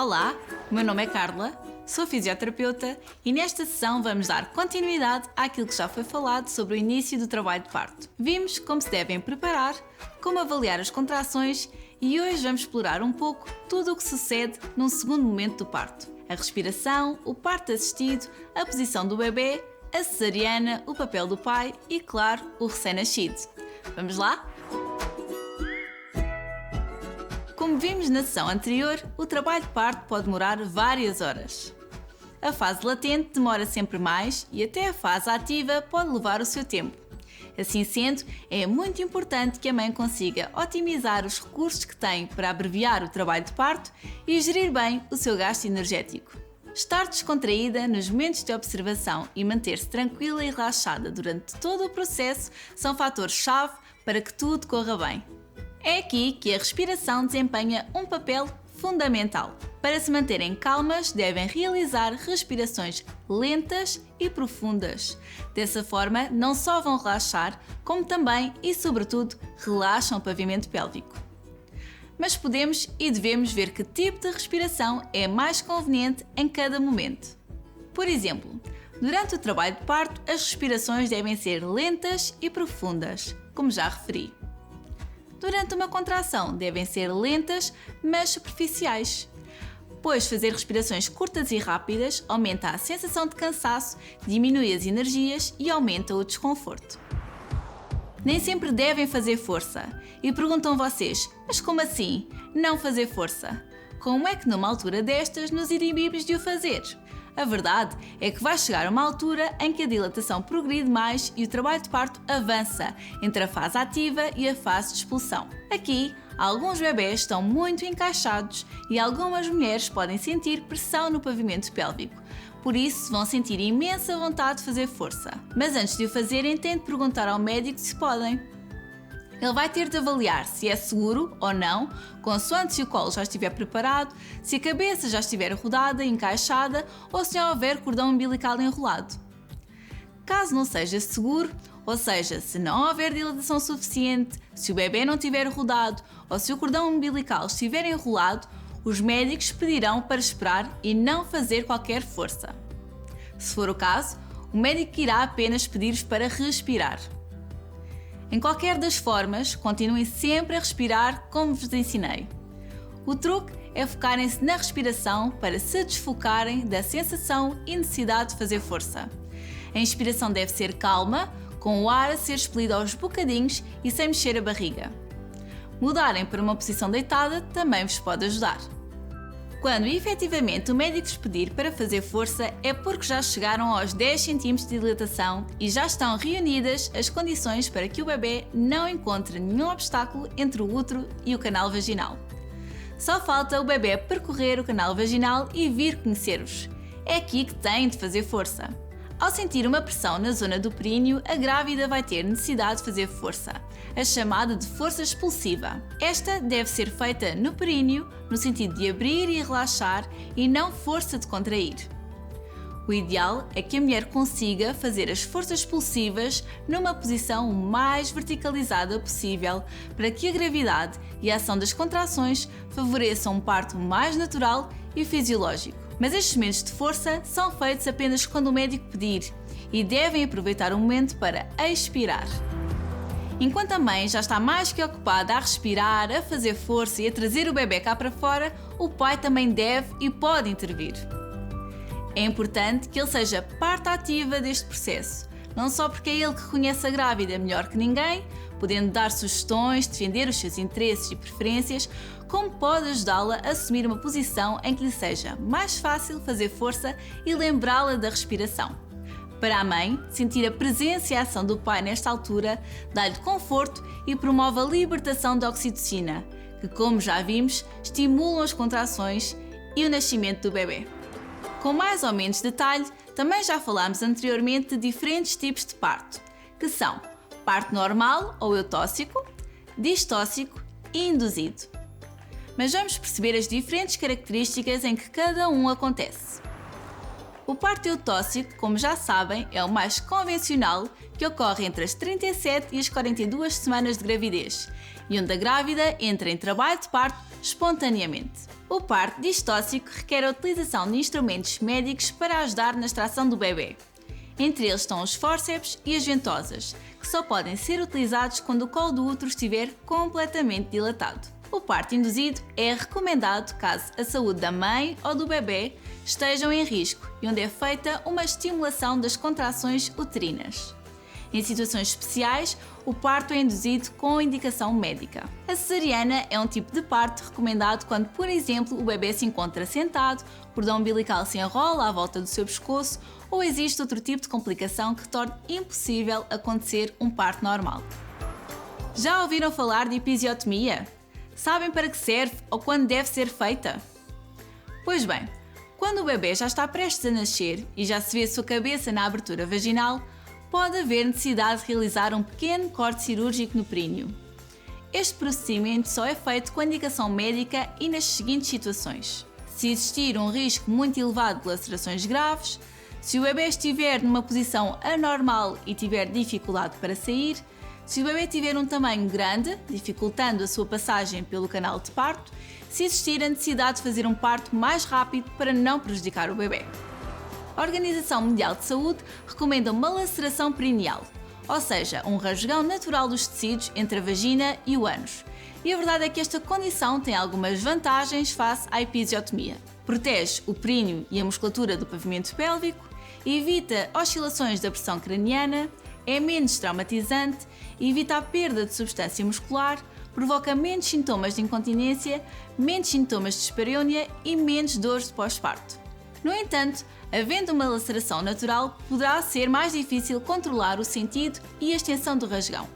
Olá, o meu nome é Carla, sou fisioterapeuta e nesta sessão vamos dar continuidade àquilo que já foi falado sobre o início do trabalho de parto. Vimos como se devem preparar, como avaliar as contrações e hoje vamos explorar um pouco tudo o que sucede num segundo momento do parto. A respiração, o parto assistido, a posição do bebê, a cesariana, o papel do pai e, claro, o recém-nascido. Vamos lá? Como vimos na sessão anterior, o trabalho de parto pode demorar várias horas. A fase latente demora sempre mais e até a fase ativa pode levar o seu tempo. Assim sendo, é muito importante que a mãe consiga otimizar os recursos que tem para abreviar o trabalho de parto e gerir bem o seu gasto energético. Estar descontraída nos momentos de observação e manter-se tranquila e relaxada durante todo o processo são fatores-chave para que tudo corra bem. É aqui que a respiração desempenha um papel fundamental. Para se manterem calmas, devem realizar respirações lentas e profundas. Dessa forma, não só vão relaxar, como também e sobretudo relaxam o pavimento pélvico. Mas podemos e devemos ver que tipo de respiração é mais conveniente em cada momento. Por exemplo, durante o trabalho de parto, as respirações devem ser lentas e profundas, como já referi. Durante uma contração, devem ser lentas, mas superficiais, pois fazer respirações curtas e rápidas aumenta a sensação de cansaço, diminui as energias e aumenta o desconforto. Nem sempre devem fazer força. E perguntam vocês, mas como assim? Não fazer força? Como é que numa altura destas nos inibimos de o fazer? A verdade é que vai chegar uma altura em que a dilatação progride mais e o trabalho de parto avança entre a fase ativa e a fase de expulsão. Aqui, alguns bebés estão muito encaixados e algumas mulheres podem sentir pressão no pavimento pélvico. Por isso, vão sentir imensa vontade de fazer força. Mas antes de o fazerem, tente perguntar ao médico se podem. Ele vai ter de avaliar se é seguro ou não, consoante se o colo já estiver preparado, se a cabeça já estiver rodada e encaixada ou se não houver cordão umbilical enrolado. Caso não seja seguro, ou seja, se não houver dilatação suficiente, se o bebê não estiver rodado ou se o cordão umbilical estiver enrolado, os médicos pedirão para esperar e não fazer qualquer força. Se for o caso, o médico irá apenas pedir-vos para respirar. Em qualquer das formas, continuem sempre a respirar como vos ensinei. O truque é focarem-se na respiração para se desfocarem da sensação e necessidade de fazer força. A inspiração deve ser calma, com o ar a ser expelido aos bocadinhos e sem mexer a barriga. Mudarem para uma posição deitada também vos pode ajudar. Quando efetivamente o médico vos pedir para fazer força é porque já chegaram aos 10 cm de dilatação e já estão reunidas as condições para que o bebê não encontre nenhum obstáculo entre o útero e o canal vaginal. Só falta o bebê percorrer o canal vaginal e vir conhecer-vos. É aqui que têm de fazer força. Ao sentir uma pressão na zona do períneo, a grávida vai ter necessidade de fazer força, a chamada de força expulsiva. Esta deve ser feita no períneo, no sentido de abrir e relaxar, e não força de contrair. O ideal é que a mulher consiga fazer as forças expulsivas numa posição o mais verticalizada possível, para que a gravidade e a ação das contrações favoreçam um parto mais natural e fisiológico. Mas estes momentos de força são feitos apenas quando o médico pedir e devem aproveitar o momento para expirar. Enquanto a mãe já está mais que ocupada a respirar, a fazer força e a trazer o bebê cá para fora, o pai também deve e pode intervir. É importante que ele seja parte ativa deste processo, não só porque é ele que conhece a grávida melhor que ninguém, podendo dar sugestões, defender os seus interesses e preferências, como pode ajudá-la a assumir uma posição em que lhe seja mais fácil fazer força e lembrá-la da respiração. Para a mãe, sentir a presença e a ação do pai nesta altura dá-lhe conforto e promove a libertação da oxitocina, que, como já vimos, estimulam as contrações e o nascimento do bebê. Com mais ou menos detalhe, também já falámos anteriormente de diferentes tipos de parto, que são parto normal ou eutóxico, distóxico e induzido. Mas vamos perceber as diferentes características em que cada um acontece. O parto eutóxico, como já sabem, é o mais convencional, que ocorre entre as 37 e as 42 semanas de gravidez e onde a grávida entra em trabalho de parto espontaneamente. O parto distóxico requer a utilização de instrumentos médicos para ajudar na extração do bebê. Entre eles estão os fórceps e as ventosas, que só podem ser utilizados quando o colo do útero estiver completamente dilatado. O parto induzido é recomendado caso a saúde da mãe ou do bebê estejam em risco e onde é feita uma estimulação das contrações uterinas. Em situações especiais, o parto é induzido com indicação médica. A cesariana é um tipo de parto recomendado quando, por exemplo, o bebê se encontra sentado, o cordão umbilical se enrola à volta do seu pescoço ou existe outro tipo de complicação que torne impossível acontecer um parto normal. Já ouviram falar de episiotomia? Sabem para que serve ou quando deve ser feita? Pois bem, quando o bebê já está prestes a nascer e já se vê a sua cabeça na abertura vaginal, pode haver necessidade de realizar um pequeno corte cirúrgico no períneo. Este procedimento só é feito com indicação médica e nas seguintes situações: se existir um risco muito elevado de lacerações graves, se o bebê estiver numa posição anormal e tiver dificuldade para sair, se o bebê tiver um tamanho grande, dificultando a sua passagem pelo canal de parto, se existir a necessidade de fazer um parto mais rápido para não prejudicar o bebê. A Organização Mundial de Saúde recomenda uma laceração perineal, ou seja, um rasgão natural dos tecidos entre a vagina e o ânus. E a verdade é que esta condição tem algumas vantagens face à episiotomia. Protege o períneo e a musculatura do pavimento pélvico, evita oscilações da pressão craniana, é menos traumatizante, evita a perda de substância muscular, provoca menos sintomas de incontinência, menos sintomas de dispareunia e menos dores de pós-parto. No entanto, havendo uma laceração natural, poderá ser mais difícil controlar o sentido e a extensão do rasgão.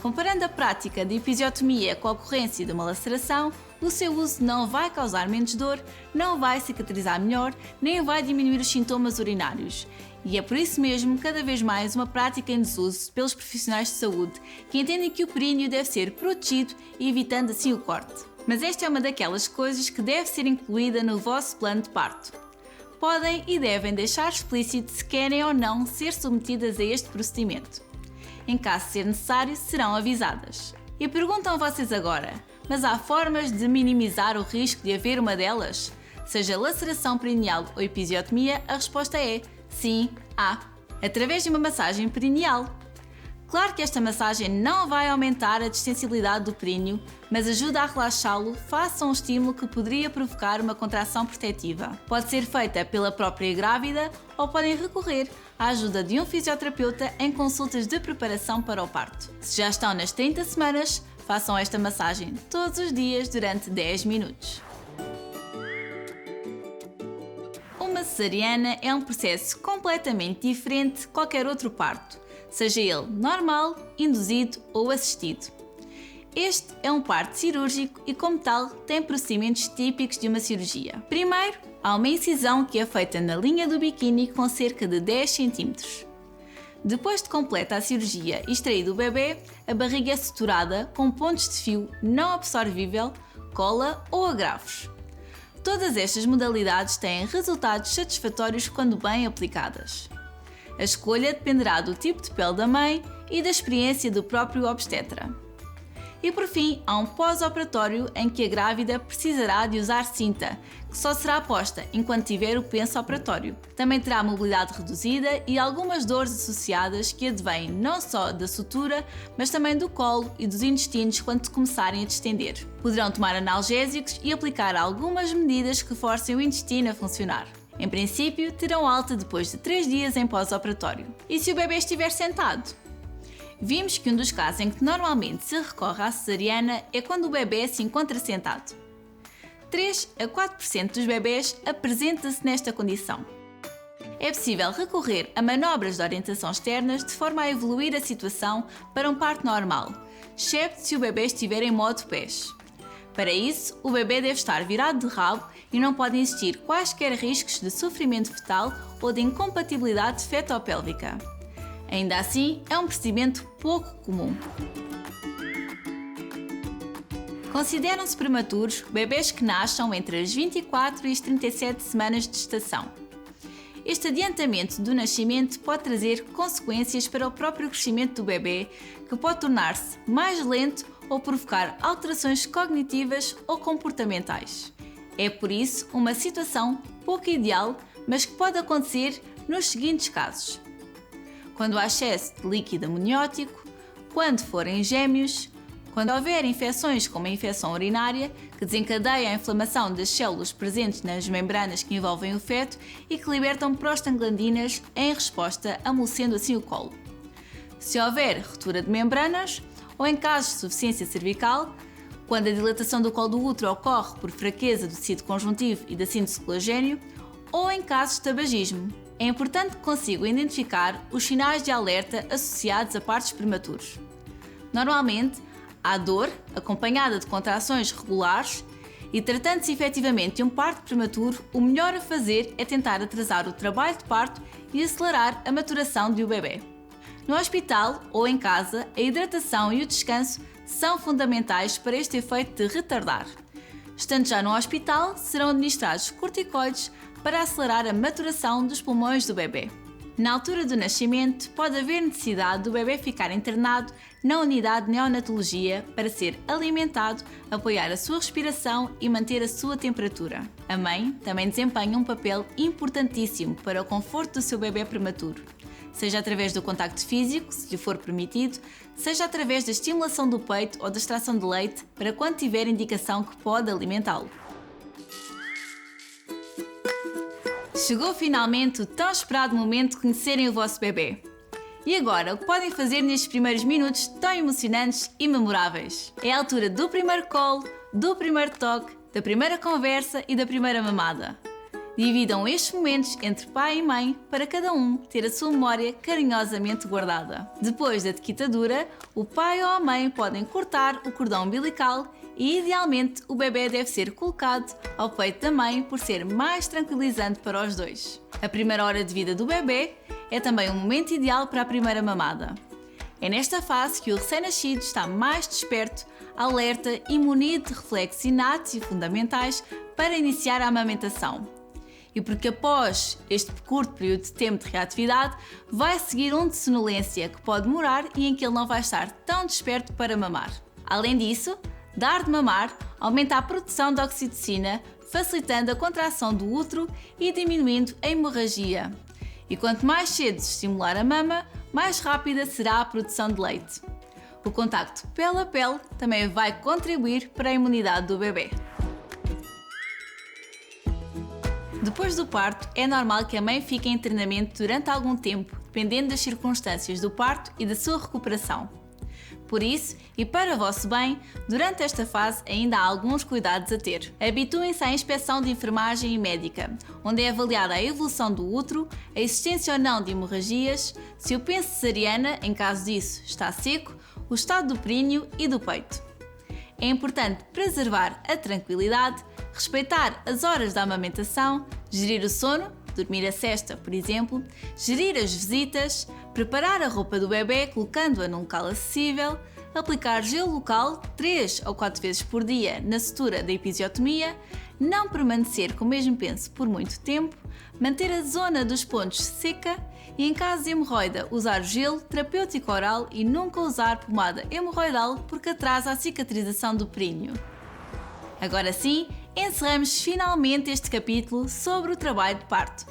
Comparando a prática de episiotomia com a ocorrência de uma laceração, o seu uso não vai causar menos dor, não vai cicatrizar melhor, nem vai diminuir os sintomas urinários. E é por isso mesmo cada vez mais uma prática em desuso pelos profissionais de saúde, que entendem que o períneo deve ser protegido e evitando assim o corte. Mas esta é uma daquelas coisas que deve ser incluída no vosso plano de parto. Podem e devem deixar explícito se querem ou não ser submetidas a este procedimento. Em caso de ser necessário, serão avisadas. E perguntam vocês agora, mas há formas de minimizar o risco de haver uma delas? Seja laceração perineal ou episiotomia, a resposta é sim, há. Através de uma massagem perineal. Claro que esta massagem não vai aumentar a distensibilidade do períneo, mas ajuda a relaxá-lo face a um estímulo que poderia provocar uma contração protetiva. Pode ser feita pela própria grávida ou podem recorrer à ajuda de um fisioterapeuta em consultas de preparação para o parto. Se já estão nas 30 semanas, façam esta massagem todos os dias durante 10 minutos. Uma cesariana é um processo completamente diferente de qualquer outro parto, seja ele normal, induzido ou assistido. Este é um parto cirúrgico e, como tal, tem procedimentos típicos de uma cirurgia. Primeiro, há uma incisão que é feita na linha do biquíni com cerca de 10 cm. Depois de completa a cirurgia e extraído o bebê, a barriga é suturada com pontos de fio não absorvível, cola ou agravos. Todas estas modalidades têm resultados satisfatórios quando bem aplicadas. A escolha dependerá do tipo de pele da mãe e da experiência do próprio obstetra. E por fim, há um pós-operatório em que a grávida precisará de usar cinta, que só será posta enquanto tiver o penso operatório. Também terá mobilidade reduzida e algumas dores associadas que advêm não só da sutura, mas também do colo e dos intestinos quando começarem a distender. Poderão tomar analgésicos e aplicar algumas medidas que forcem o intestino a funcionar. Em princípio, terão alta depois de 3 dias em pós-operatório. E se o bebê estiver sentado? Vimos que um dos casos em que normalmente se recorre à cesariana é quando o bebê se encontra sentado. 3 a 4% dos bebés apresenta-se nesta condição. É possível recorrer a manobras de orientação externas de forma a evoluir a situação para um parto normal, excepto se o bebê estiver em modo pés. Para isso, o bebê deve estar virado de rabo e não podem existir quaisquer riscos de sofrimento fetal ou de incompatibilidade feto-pélvica. Ainda assim, é um procedimento pouco comum. Consideram-se prematuros bebês que nasçam entre as 24 e as 37 semanas de gestação. Este adiantamento do nascimento pode trazer consequências para o próprio crescimento do bebê, que pode tornar-se mais lento ou provocar alterações cognitivas ou comportamentais. É por isso uma situação pouco ideal, mas que pode acontecer nos seguintes casos: quando há excesso de líquido amniótico, quando forem gêmeos, quando houver infecções como a infecção urinária, que desencadeia a inflamação das células presentes nas membranas que envolvem o feto e que libertam prostaglandinas em resposta, amolecendo assim o colo. Se houver ruptura de membranas, ou em casos de insuficiência cervical, quando a dilatação do colo do útero ocorre por fraqueza do tecido conjuntivo e da síntese de colagênio, ou em casos de tabagismo. É importante que consigam identificar os sinais de alerta associados a partos prematuros. Normalmente, há dor, acompanhada de contrações regulares, e tratando-se efetivamente de um parto prematuro, o melhor a fazer é tentar atrasar o trabalho de parto e acelerar a maturação do bebê. No hospital ou em casa, a hidratação e o descanso são fundamentais para este efeito de retardar. Estando já no hospital, serão administrados corticoides para acelerar a maturação dos pulmões do bebê. Na altura do nascimento, pode haver necessidade do bebê ficar internado na unidade de neonatologia para ser alimentado, apoiar a sua respiração e manter a sua temperatura. A mãe também desempenha um papel importantíssimo para o conforto do seu bebê prematuro, seja através do contacto físico, se lhe for permitido, seja através da estimulação do peito ou da extração de leite para quando tiver indicação que pode alimentá-lo. Chegou finalmente o tão esperado momento de conhecerem o vosso bebê. E agora, o que podem fazer nestes primeiros minutos tão emocionantes e memoráveis? É a altura do primeiro colo, do primeiro toque, da primeira conversa e da primeira mamada. Dividam estes momentos entre pai e mãe para cada um ter a sua memória carinhosamente guardada. Depois da tequitadura, o pai ou a mãe podem cortar o cordão umbilical e, idealmente, o bebê deve ser colocado ao peito da mãe por ser mais tranquilizante para os dois. A primeira hora de vida do bebê é também um momento ideal para a primeira mamada. É nesta fase que o recém-nascido está mais desperto, alerta e munido de reflexos inatos e fundamentais para iniciar a amamentação. E porque após este curto período de tempo de reatividade, vai seguir um de sonolência que pode demorar e em que ele não vai estar tão desperto para mamar. Além disso, dar de mamar aumenta a produção de oxitocina, facilitando a contração do útero e diminuindo a hemorragia. E quanto mais cedo se estimular a mama, mais rápida será a produção de leite. O contacto pele a pele também vai contribuir para a imunidade do bebê. Depois do parto, é normal que a mãe fique em treinamento durante algum tempo, dependendo das circunstâncias do parto e da sua recuperação. Por isso, e para o vosso bem, durante esta fase ainda há alguns cuidados a ter. Habituem-se à inspeção de enfermagem e médica, onde é avaliada a evolução do útero, a existência ou não de hemorragias, se o penso cesariana, em caso disso, está seco, o estado do períneo e do peito. É importante preservar a tranquilidade, respeitar as horas da amamentação, gerir o sono, dormir a cesta, por exemplo, gerir as visitas, preparar a roupa do bebê colocando-a num local acessível, aplicar gelo local 3 ou 4 vezes por dia na sutura da episiotomia, não permanecer com o mesmo penso por muito tempo, manter a zona dos pontos seca e, em caso de hemorroida, usar gelo terapêutico oral e nunca usar pomada hemorroidal porque atrasa a cicatrização do períneo. Agora sim, encerramos finalmente este capítulo sobre o trabalho de parto.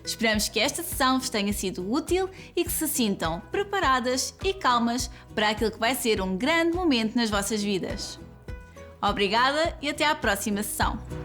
Esperamos que esta sessão vos tenha sido útil e que se sintam preparadas e calmas para aquilo que vai ser um grande momento nas vossas vidas. Obrigada e até à próxima sessão!